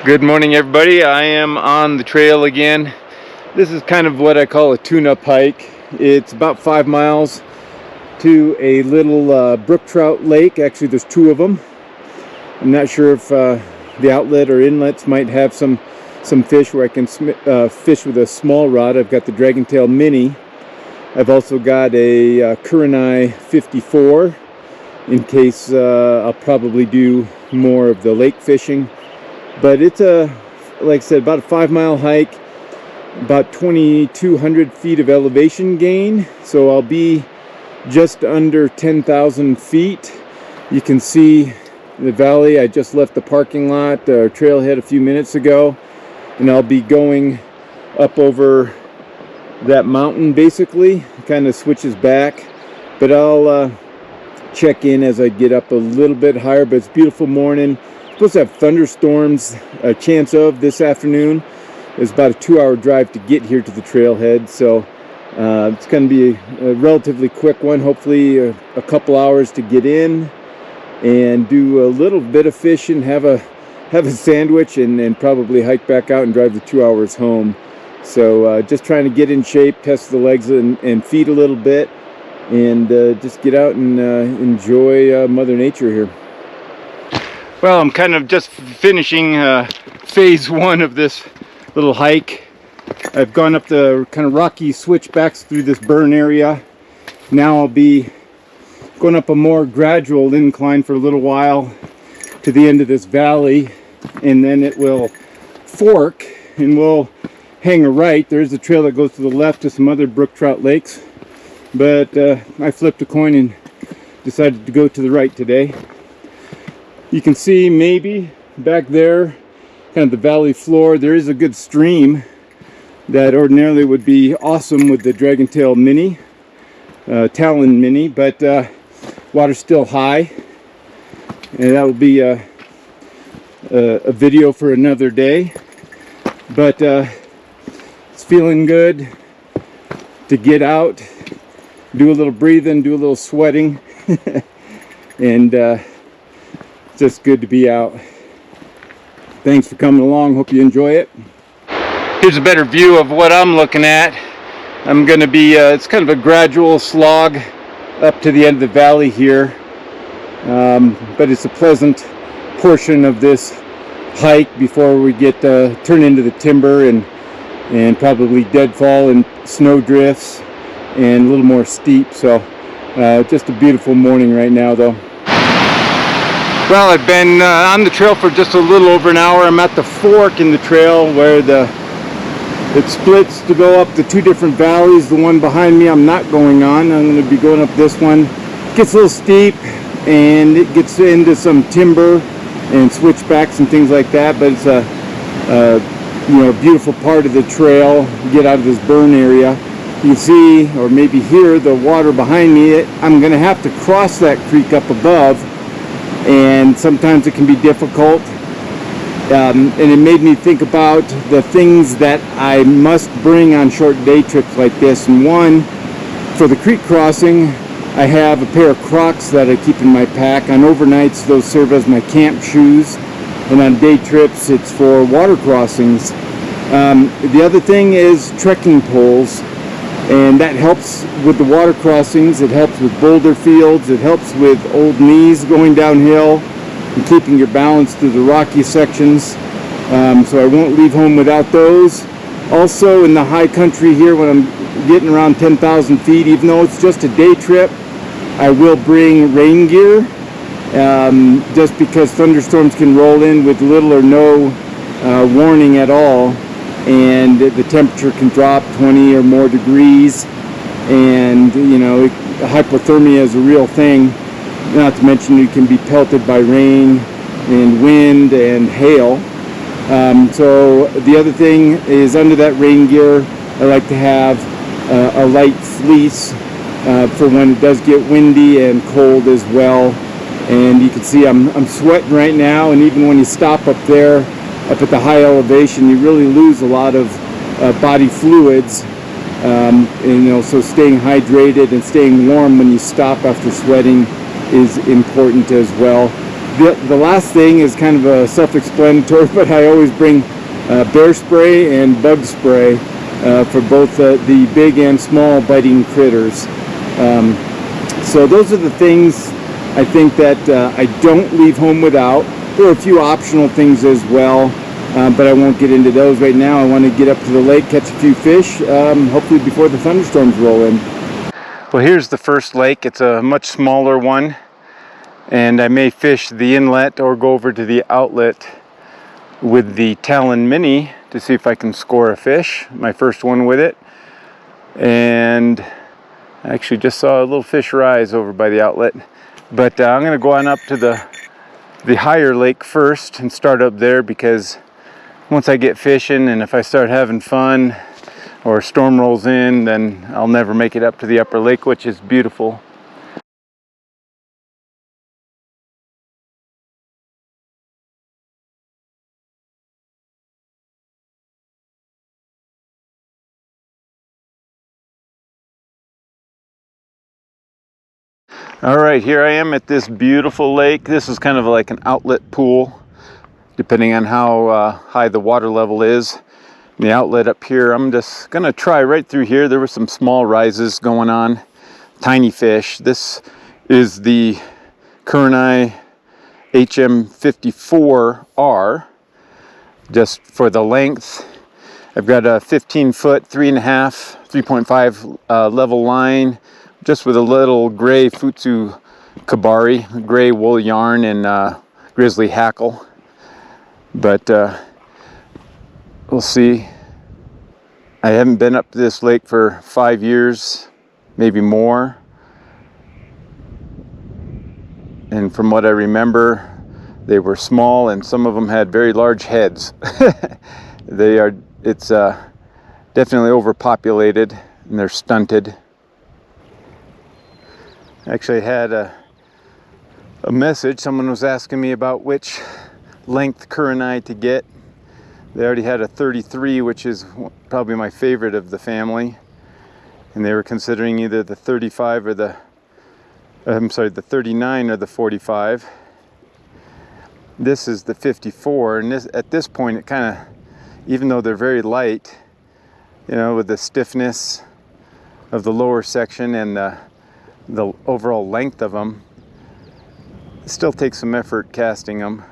Good morning, everybody. I am on the trail again. This is kind of what I call a tune-up hike. It's about 5 miles to a little brook trout lake. Actually, there's two of them. I'm not sure if the outlet or inlets might have some fish where I can fish with a small rod. I've got the Dragontail Mini. I've also got a Kurenai HM54R in case I'll probably do more of the lake fishing. But it's like I said, about a 5 mile hike, about 2,200 feet of elevation gain. So I'll be just under 10,000 feet. You can see the valley. I just left the parking lot, trailhead a few minutes ago, and I'll be going up over that mountain basically. It kind of switches back, but I'll check in as I get up a little bit higher. But it's a beautiful morning. Supposed to have thunderstorms, a chance of this afternoon. It's about a 2-hour drive to get here to the trailhead, so it's going to be a relatively quick one. Hopefully a couple hours to get in and do a little bit of fishing, have a sandwich, and probably hike back out and drive the 2 hours home. So just trying to get in shape, test the legs and feet a little bit, and just get out and enjoy Mother Nature here. Well, I'm kind of just finishing phase one of this little hike. I've gone up the kind of rocky switchbacks through this burn area. Now I'll be going up a more gradual incline for a little while to the end of this valley, and then it will fork and we'll hang a right. There's a trail that goes to the left to some other brook trout lakes, but I flipped a coin and decided to go to the right today. You can see maybe back there, kind of the valley floor, there is a good stream that ordinarily would be awesome with the Dragontail Mini, Talon Mini, but water's still high, and that will be a video for another day. But it's feeling good to get out, do a little breathing, do a little sweating, and just good to be out. Thanks for coming along. Hope you enjoy it. Here's a better view of what I'm looking at. I'm going to be, it's kind of a gradual slog up to the end of the valley here. But it's a pleasant portion of this hike before we get turn into the timber and probably deadfall and snow drifts and a little more steep. So just a beautiful morning right now though. Well, I've been on the trail for just a little over an hour. I'm at the fork in the trail where it splits to go up the two different valleys. The one behind me I'm not going on. I'm going to be going up this one. It gets a little steep and it gets into some timber and switchbacks and things like that, but it's a beautiful part of the trail. You get out of this burn area. You can see, or maybe hear, the water behind me. I'm going to have to cross that creek up above, and sometimes it can be difficult, and it made me think about the things that I must bring on short day trips like this. And one, for the creek crossing, I have a pair of Crocs that I keep in my pack. On overnights, those serve as my camp shoes, and on day trips it's for water crossings. The other thing is trekking poles, and that helps with the water crossings. It helps with boulder fields. It helps with old knees going downhill and keeping your balance through the rocky sections. So I won't leave home without those. Also in the high country here, when I'm getting around 10,000 feet, even though it's just a day trip, I will bring rain gear, just because thunderstorms can roll in with little or no warning at all. And the temperature can drop 20 or more degrees, and hypothermia is a real thing. Not to mention you can be pelted by rain and wind and hail. So the other thing is, under that rain gear, I like to have a light fleece for when it does get windy and cold as well. And you can see I'm sweating right now, and even when you stop up there, up at the high elevation, you really lose a lot of body fluids, and so staying hydrated and staying warm when you stop after sweating is important as well. The last thing is kind of a self-explanatory, but I always bring bear spray and bug spray for both the big and small biting critters. So those are the things I think that I don't leave home without. There are a few optional things as well, but I won't get into those right now. I want to get up to the lake, catch a few fish, hopefully before the thunderstorms roll in. Well, here's the first lake. It's a much smaller one, and I may fish the inlet or go over to the outlet with the Talon Mini to see if I can score a fish, my first one with it. And I actually just saw a little fish rise over by the outlet, but I'm going to go on up to the higher lake first and start up there, because once I get fishing and if I start having fun or a storm rolls in, then I'll never make it up to the upper lake, which is beautiful. All right, here I am at this beautiful lake. This is kind of like an outlet pool, depending on how high the water level is. The outlet up here, I'm just gonna try right through here. There were some small rises going on, tiny fish. This is the Kurenai HM54R. Just for the length, I've got a 15-foot, 3.5 level line, just with a little gray Futsu Kabari, gray wool yarn, and grizzly hackle. But we'll see. I haven't been up to this lake for 5 years, maybe more. And from what I remember, they were small, and some of them had very large heads. It's definitely overpopulated, and they're stunted. Actually, I had a message. Someone was asking me about which length Kurenai to get. They already had a 33, which is probably my favorite of the family, and they were considering either the 35 or the 39 or the 45. This is the 54, and at this point, it kind of, even though they're very light, you know, with the stiffness of the lower section and the overall length of them, it still takes some effort casting them.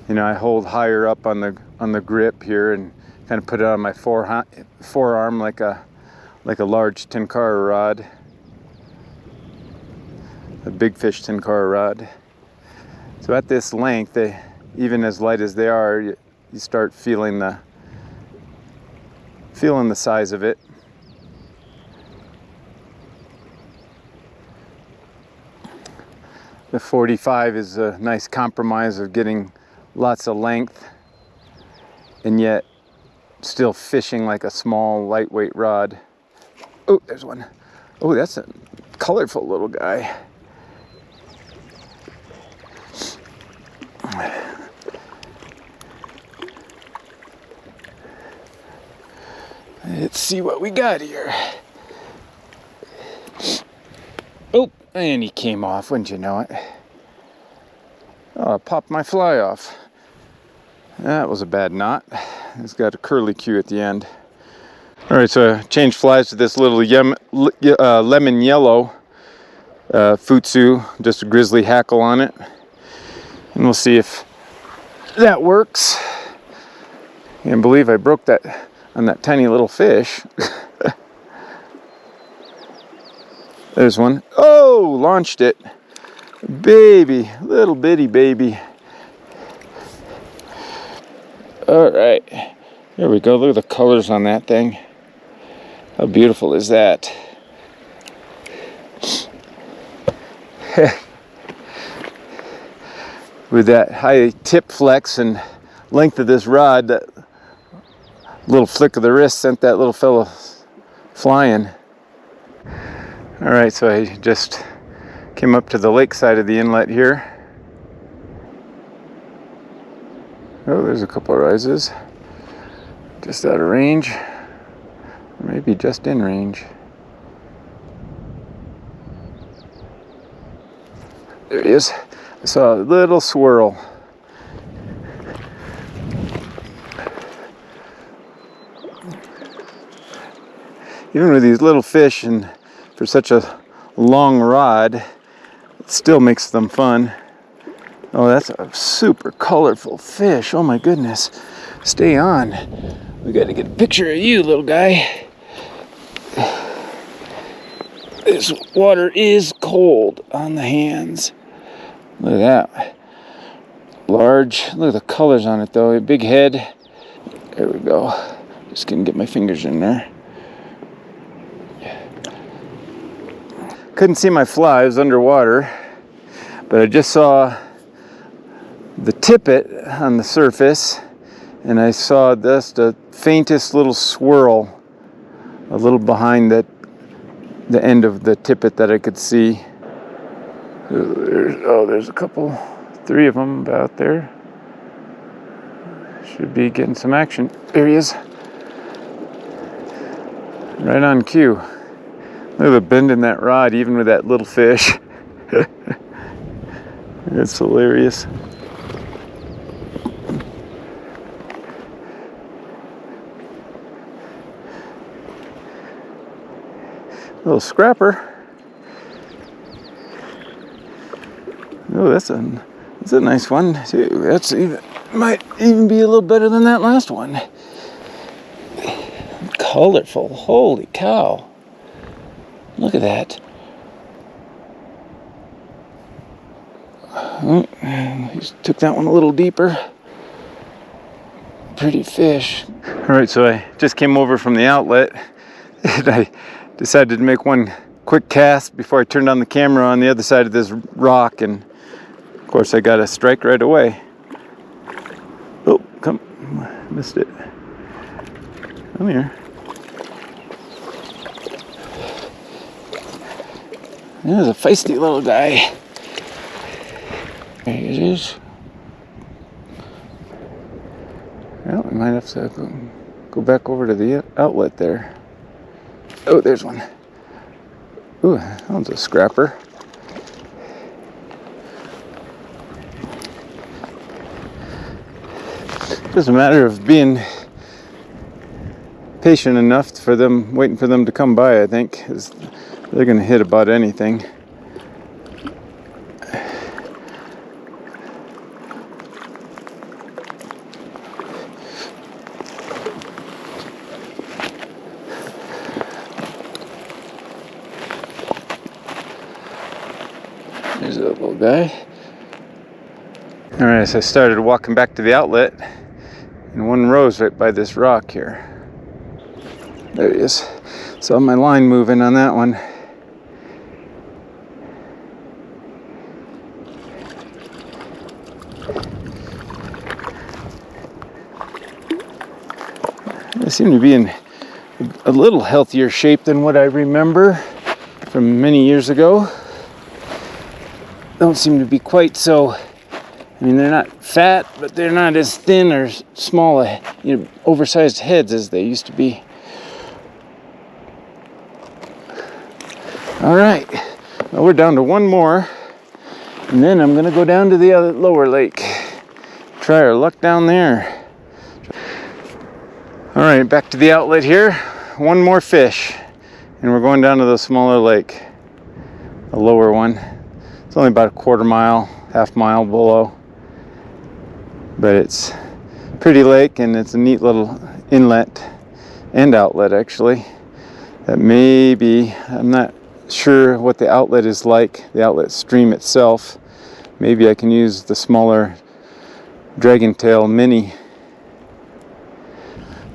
You know, I hold higher up on the grip here and kind of put it on my forearm like a large Tenkara rod, a big fish Tenkara rod. So at this length, even as light as they are, you start feeling the size of it. The 45 is a nice compromise of getting lots of length and yet still fishing like a small lightweight rod. Oh, there's one. Oh, that's a colorful little guy. Let's see what we got here. Oh, and he came off, wouldn't you know it? Oh, I popped my fly off. That was a bad knot. It's got a curly Q at the end. All right, so I changed flies to this little lemon yellow Futsu, just a grizzly hackle on it. And we'll see if that works. I can't believe I broke that on that tiny little fish. There's one. Oh, launched it. Baby, little bitty baby. All right, there we go. Look at the colors on that thing. How beautiful is that? With that high tip flex and length of this rod, that little flick of the wrist sent that little fellow flying. All right, so I just came up to the lake side of the inlet here. Oh, there's a couple of rises. Just out of range. Maybe just in range. There he is. I saw a little swirl. Even with these little fish, and for such a long rod, it still makes them fun. Oh, that's a super colorful fish. Oh my goodness. Stay on. We got to get a picture of you, little guy. This water is cold on the hands. Look at that. Large. Look at the colors on it though. A big head. There we go. Just gonna get my fingers in there. Couldn't see my fly, it was underwater. But I just saw the tippet on the surface, and I saw just the faintest little swirl a little behind the end of the tippet that I could see. There's a couple, 3 of them about there. Should be getting some action. There he is. Right on cue. Look at the bend in that rod, even with that little fish. It's hilarious. Little scrapper. Oh, that's a nice one too. That's might even be a little better than that last one. Colorful. Holy cow. Look at that. Oh, he took that one a little deeper. Pretty fish. All right, so I just came over from the outlet and I decided to make one quick cast before I turned on the camera on the other side of this rock, and of course I got a strike right away. Oh, come, missed it. Come here. There's a feisty little guy. There he is. Well, we might have to go back over to the outlet there. Oh, there's one. Ooh, that one's a scrapper. Just a matter of being patient enough for them, waiting for them to come by, I think. They're going to hit about anything. There's a little guy. All right, so I started walking back to the outlet, and one rose right by this rock here. There he is. Saw my line moving on that one. They seem to be in a little healthier shape than what I remember from many years ago. Don't seem to be quite so, I mean, they're not fat, but they're not as thin or small, oversized heads as they used to be. All right, well, we're down to one more, and then I'm gonna go down to the other lower lake. Try our luck down there. All right, back to the outlet here. One more fish, and we're going down to the smaller lake, the lower one. It's only about a quarter mile, half mile below, but it's a pretty lake, and it's a neat little inlet and outlet actually. That may be, I'm not sure what the outlet is like, the outlet stream itself. Maybe I can use the smaller Dragontail Mini.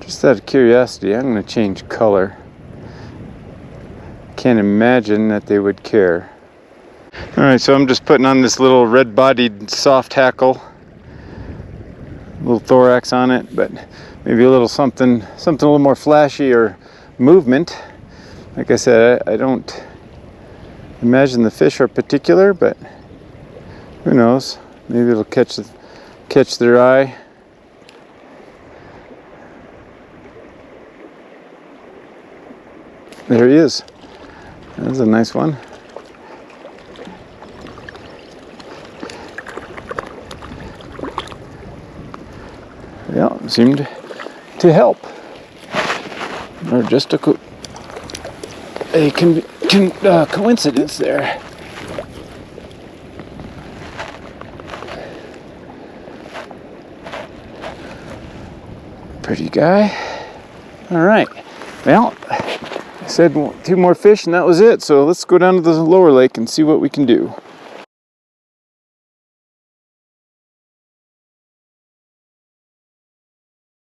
Just out of curiosity, I'm going to change color. Can't imagine that they would care. Alright, so I'm just putting on this little red-bodied soft hackle. A little thorax on it, but maybe a little something a little more flashy or movement. Like I said, I don't imagine the fish are particular, but who knows? Maybe it'll catch their eye. There he is. That's a nice one. seemed to help. Or just a coincidence there. Pretty guy. All right. Well, I said 2 more fish and that was it. So let's go down to the lower lake and see what we can do.